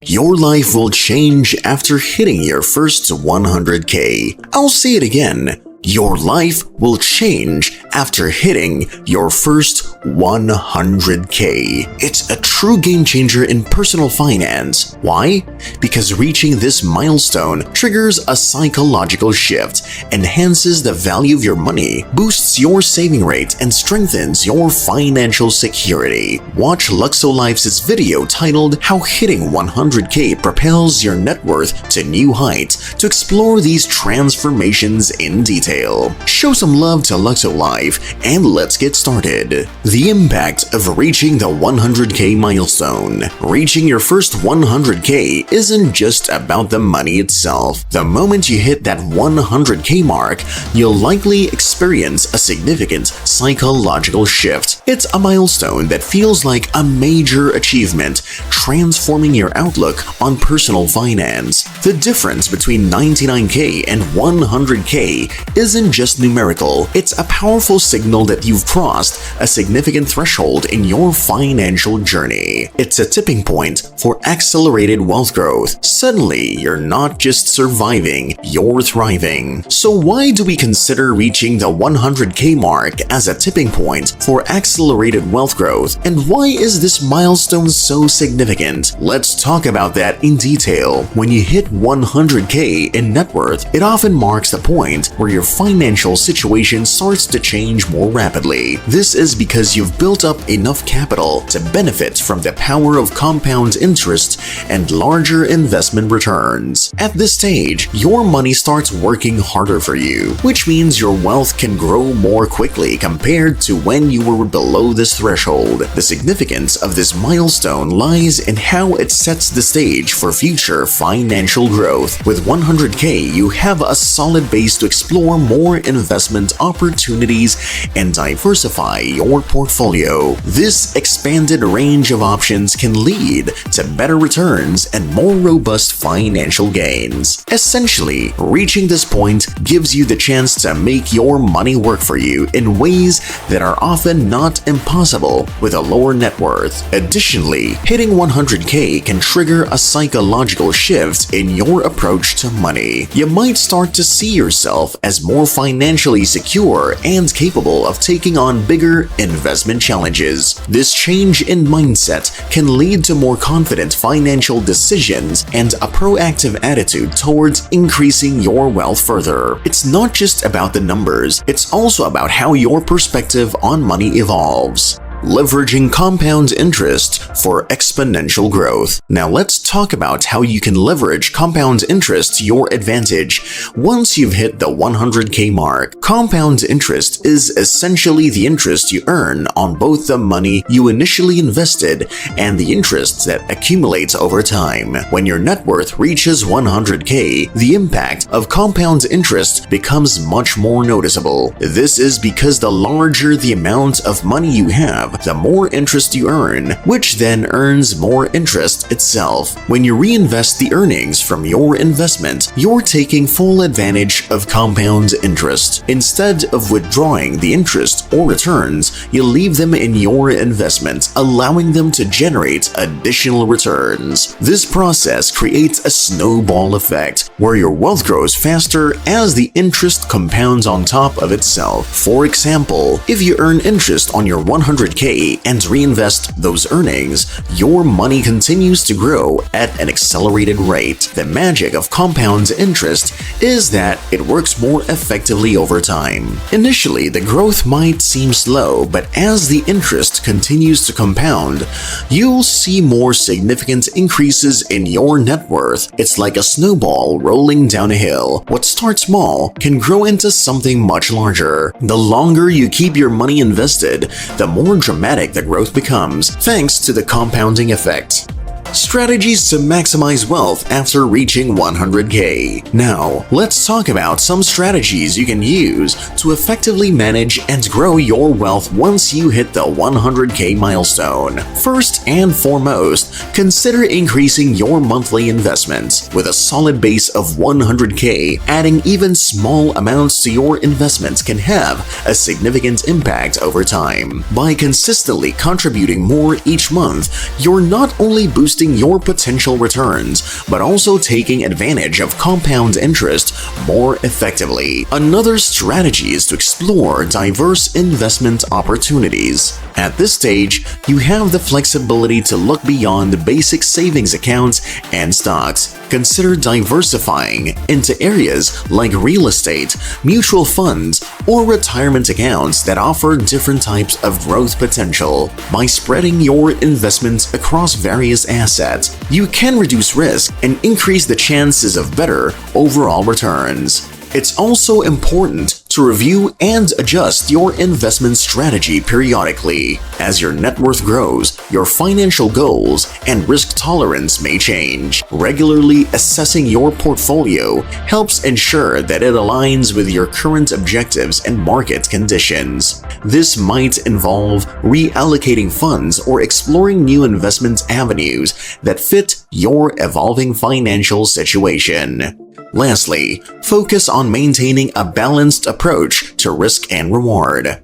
Your life will change after hitting your first 100K. I'll say it again. Your life will change after hitting your first 100K. It's a true game changer in personal finance. Why? Because reaching this milestone triggers a psychological shift, enhances the value of your money, boosts your saving rate, and strengthens your financial security. Watch Luxo-Life's video titled How Hitting 100K Propels Your Net Worth to New Heights to explore these transformations in detail. Show some love to Luxo-Life and let's get started. The impact of reaching the 100K milestone. Reaching your first 100K isn't just about the money itself. The moment you hit that 100K mark, you'll likely experience a significant psychological shift. It's a milestone that feels like a major achievement, transforming your outlook on personal finance. The difference between 99K and 100K isn't just numerical, it's a powerful signal that you've crossed a significant threshold in your financial journey. It's a tipping point for accelerated wealth growth. Suddenly, you're not just surviving, you're thriving. So why do we consider reaching the 100K mark as a tipping point for accelerated wealth growth? And why is this milestone so significant? Let's talk about that in detail. When you hit 100K in net worth, it often marks the point where your financial situation starts to change more rapidly. This is because you've built up enough capital to benefit from the power of compound interest and larger investment returns. At this stage, your money starts working harder for you, which means your wealth can grow more quickly compared to when you were below this threshold. The significance of this milestone lies in how it sets the stage for future financial growth. With 100K, you have a solid base to explore more investment opportunities and diversify your portfolio. This expanded range of options can lead to better returns and more robust financial gains. Essentially, reaching this point gives you the chance to make your money work for you in ways that are often not impossible with a lower net worth. Additionally, hitting 100K can trigger a psychological shift in your approach to money. You might start to see yourself as more financially secure and capable of taking on bigger investment challenges. This change in mindset can lead to more confident financial decisions and a proactive attitude towards increasing your wealth further. It's not just about the numbers, it's also about how your perspective on money evolves. Leveraging compound interest for exponential growth. Now let's talk about how you can leverage compound interest to your advantage once you've hit the 100K mark. Compound interest is essentially the interest you earn on both the money you initially invested and the interest that accumulates over time. When your net worth reaches 100K, the impact of compound interest becomes much more noticeable. This is because the larger the amount of money you have, the more interest you earn, which then earns more interest itself. When you reinvest the earnings from your investment, you're taking full advantage of compound interest. Instead of withdrawing the interest or returns, you leave them in your investment, allowing them to generate additional returns. This process creates a snowball effect, where your wealth grows faster as the interest compounds on top of itself. For example, if you earn interest on your 100K and reinvest those earnings, your money continues to grow at an accelerated rate. The magic of compound interest is that it works more effectively over time. Initially, the growth might seem slow, but as the interest continues to compound, you'll see more significant increases in your net worth. It's like a snowball rolling down a hill. What starts small can grow into something much larger. The longer you keep your money invested, the more dramatic the growth becomes, thanks to the compounding effect. Strategies to maximize wealth after reaching 100K. Now, let's talk about some strategies you can use to effectively manage and grow your wealth once you hit the 100K milestone. First and foremost, consider increasing your monthly investments. With a solid base of 100K, adding even small amounts to your investments can have a significant impact over time. By consistently contributing more each month, you're not only boosting boosting your potential returns, but also taking advantage of compound interest more effectively. Another strategy is to explore diverse investment opportunities. At this stage, you have the flexibility to look beyond the basic savings accounts and stocks. Consider diversifying into areas like real estate, mutual funds, or retirement accounts that offer different types of growth potential. By spreading your investments across various assets, you can reduce risk and increase the chances of better overall returns. It's also important to review and adjust your investment strategy periodically. As your net worth grows, your financial goals and risk tolerance may change. Regularly assessing your portfolio helps ensure that it aligns with your current objectives and market conditions. This might involve reallocating funds or exploring new investment avenues that fit your evolving financial situation. Lastly, focus on maintaining a balanced approach to risk and reward.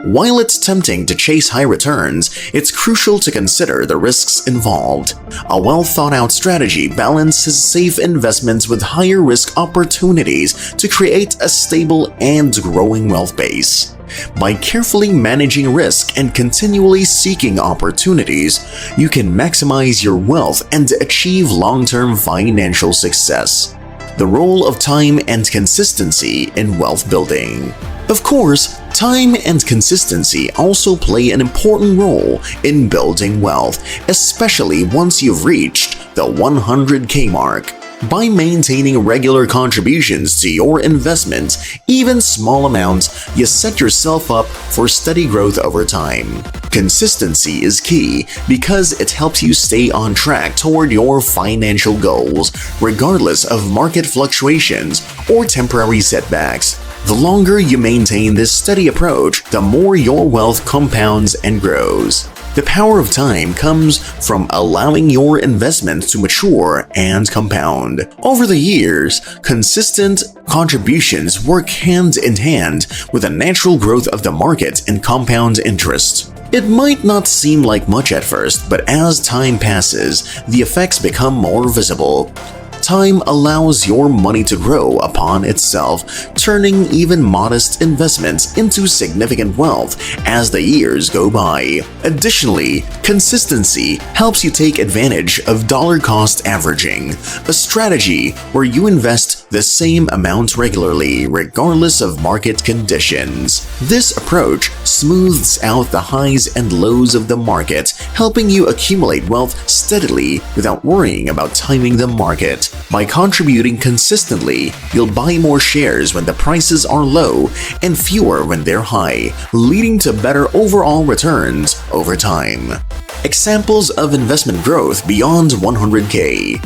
While it's tempting to chase high returns, it's crucial to consider the risks involved. A well-thought-out strategy balances safe investments with higher risk opportunities to create a stable and growing wealth base. By carefully managing risk and continually seeking opportunities, you can maximize your wealth and achieve long-term financial success. The role of time and consistency in wealth building. Of course, time and consistency also play an important role in building wealth, especially once you've reached the 100K mark. By maintaining regular contributions to your investments, even small amounts, you set yourself up for steady growth over time. Consistency is key because it helps you stay on track toward your financial goals, regardless of market fluctuations or temporary setbacks. The longer you maintain this steady approach, the more your wealth compounds and grows. The power of time comes from allowing your investments to mature and compound. Over the years, consistent contributions work hand in hand with the natural growth of the market and compound interest. It might not seem like much at first, but as time passes, the effects become more visible. Time allows your money to grow upon itself, turning even modest investments into significant wealth as the years go by. Additionally, consistency helps you take advantage of dollar-cost averaging, a strategy where you invest the same amount regularly, regardless of market conditions. This approach smooths out the highs and lows of the market, helping you accumulate wealth steadily without worrying about timing the market. By contributing consistently, you'll buy more shares when the prices are low and fewer when they're high, leading to better overall returns over time. Examples of investment growth beyond 100K.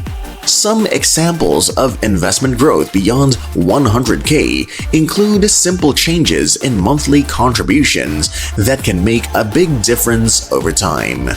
Some examples of investment growth beyond 100K include simple changes in monthly contributions that can make a big difference over time.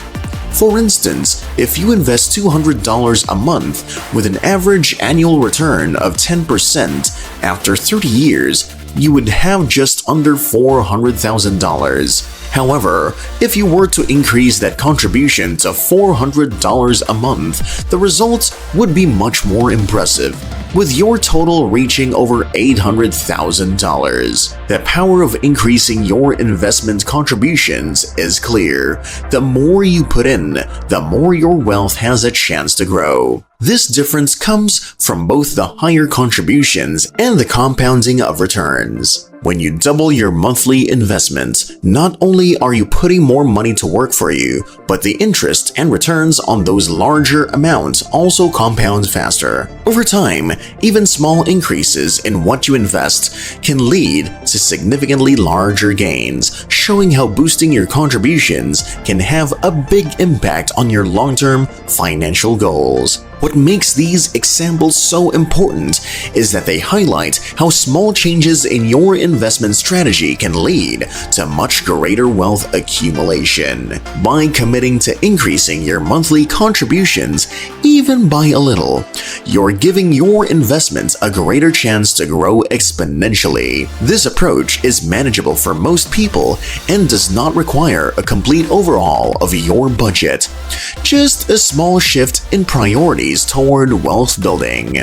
For instance, if you invest $200 a month with an average annual return of 10%, after 30 years, you would have just under $400,000. However, if you were to increase that contribution to $400 a month, the results would be much more impressive, with your total reaching over $800,000. The power of increasing your investment contributions is clear. The more you put in, the more your wealth has a chance to grow. This difference comes from both the higher contributions and the compounding of returns. When you double your monthly investments, not only are you putting more money to work for you, but the interest and returns on those larger amounts also compound faster. Over time, even small increases in what you invest can lead to significantly larger gains, showing how boosting your contributions can have a big impact on your long-term financial goals. What makes these examples so important is that they highlight how small changes in your investment strategy can lead to much greater wealth accumulation. By committing to increasing your monthly contributions, even by a little, you're giving your investments a greater chance to grow exponentially. This approach is manageable for most people and does not require a complete overhaul of your budget. Just a small shift in priorities toward wealth building.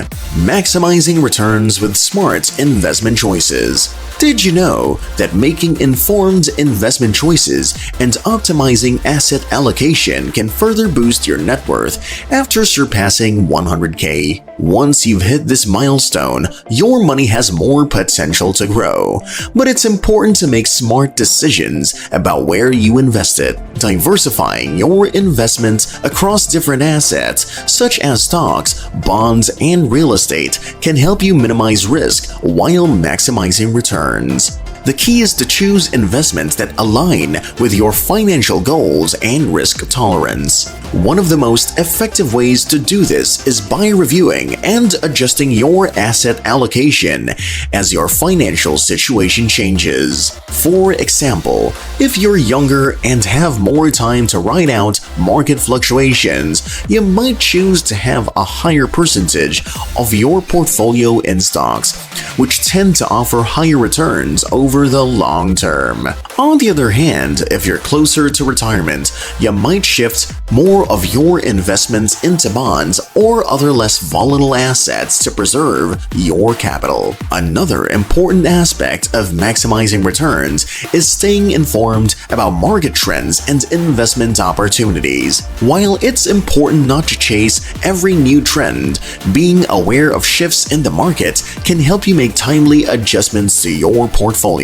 Maximizing returns with smart investment choices. Did you know that making informed investment choices and optimizing asset allocation can further boost your net worth after surpassing 100K? Once you've hit this milestone, your money has more potential to grow. But it's important to make smart decisions about where you invest it. Diversifying your investments across different assets, such as stocks, bonds, and real estate, can help you minimize risk while maximizing returns. The key is to choose investments that align with your financial goals and risk tolerance. One of the most effective ways to do this is by reviewing and adjusting your asset allocation as your financial situation changes. For example, if you're younger and have more time to ride out market fluctuations, you might choose to have a higher percentage of your portfolio in stocks, which tend to offer higher returns over the long term. On the other hand, if you're closer to retirement, you might shift more of your investments into bonds or other less volatile assets to preserve your capital. Another important aspect of maximizing returns is staying informed about market trends and investment opportunities. While it's important not to chase every new trend, being aware of shifts in the market can help you make timely adjustments to your portfolio.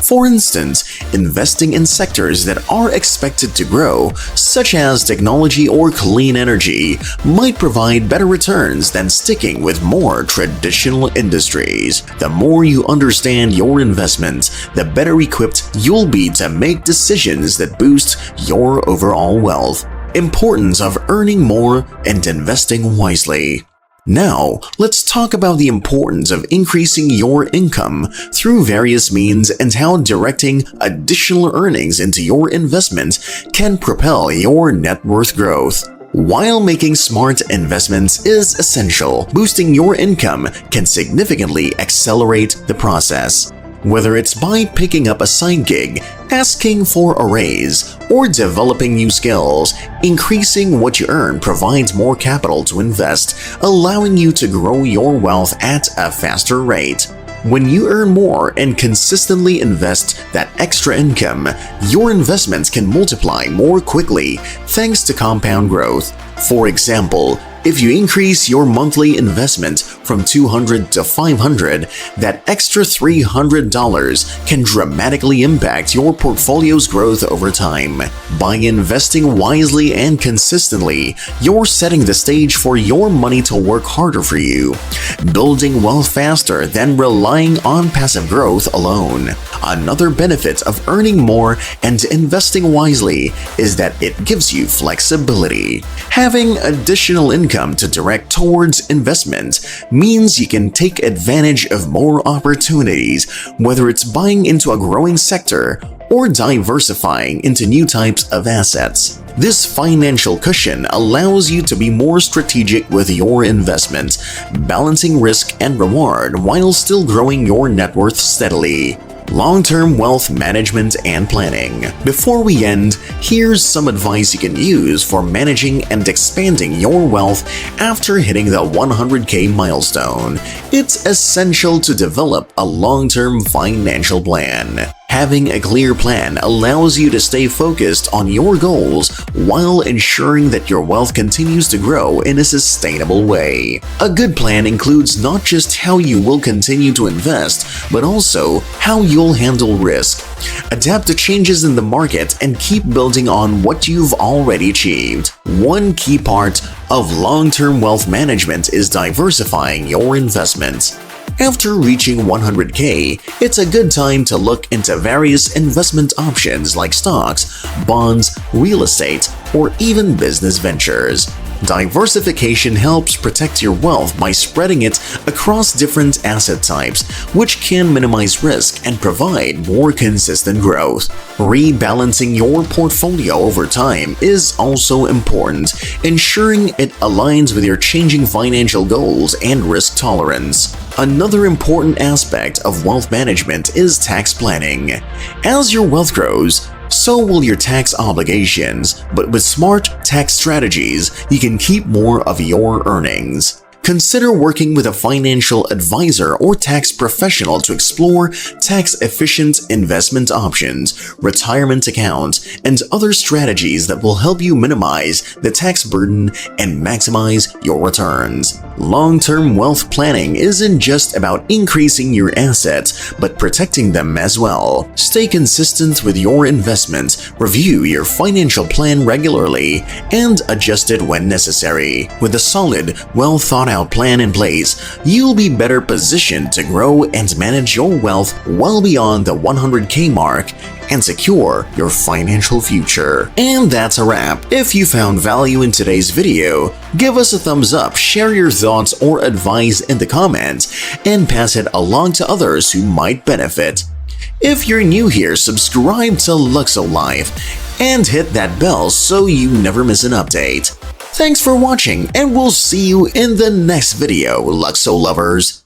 For instance, investing in sectors that are expected to grow, such as technology or clean energy, might provide better returns than sticking with more traditional industries. The more you understand your investments, the better equipped you'll be to make decisions that boost your overall wealth. Importance of earning more and investing wisely. Now, let's talk about the importance of increasing your income through various means and how directing additional earnings into your investment can propel your net worth growth. While making smart investments is essential, boosting your income can significantly accelerate the process. Whether it's by picking up a side gig, asking for a raise, or developing new skills, increasing what you earn provides more capital to invest, allowing you to grow your wealth at a faster rate. When you earn more and consistently invest that extra income, your investments can multiply more quickly thanks to compound growth. For example, if you increase your monthly investment from $200 to $500, that extra $300 can dramatically impact your portfolio's growth over time. By investing wisely and consistently, you're setting the stage for your money to work harder for you, building wealth faster than relying on passive growth alone. Another benefit of earning more and investing wisely is that it gives you flexibility. Having additional income to direct towards investment means you can take advantage of more opportunities, whether it's buying into a growing sector or diversifying into new types of assets. This financial cushion allows you to be more strategic with your investments, balancing risk and reward while still growing your net worth steadily. Long-term wealth management and planning. Before we end, here's some advice you can use for managing and expanding your wealth after hitting the 100K milestone. It's essential to develop a long-term financial plan. Having a clear plan allows you to stay focused on your goals while ensuring that your wealth continues to grow in a sustainable way. A good plan includes not just how you will continue to invest, but also how you'll handle risk, adapt to changes in the market, and keep building on what you've already achieved. One key part of long-term wealth management is diversifying your investments. After reaching 100K, it's a good time to look into various investment options like stocks, bonds, real estate, or even business ventures. Diversification helps protect your wealth by spreading it across different asset types, which can minimize risk and provide more consistent growth. Rebalancing your portfolio over time is also important, ensuring it aligns with your changing financial goals and risk tolerance. Another important aspect of wealth management is tax planning. As your wealth grows, so will your tax obligations, but with smart tax strategies, you can keep more of your earnings. Consider working with a financial advisor or tax professional to explore tax-efficient investment options, retirement accounts, and other strategies that will help you minimize the tax burden and maximize your returns. Long-term wealth planning isn't just about increasing your assets, but protecting them as well. Stay consistent with your investments, review your financial plan regularly, and adjust it when necessary. With a solid, well-thought-out plan in place, you'll be better positioned to grow and manage your wealth well beyond the 100K mark and secure your financial future. And that's a wrap. If you found value in today's video, give us a thumbs up, share your thoughts or advice in the comments, and pass it along to others who might benefit. If you're new here, subscribe to Luxo-Life and hit that bell so you never miss an update. Thanks for watching, and we'll see you in the next video, Luxo lovers.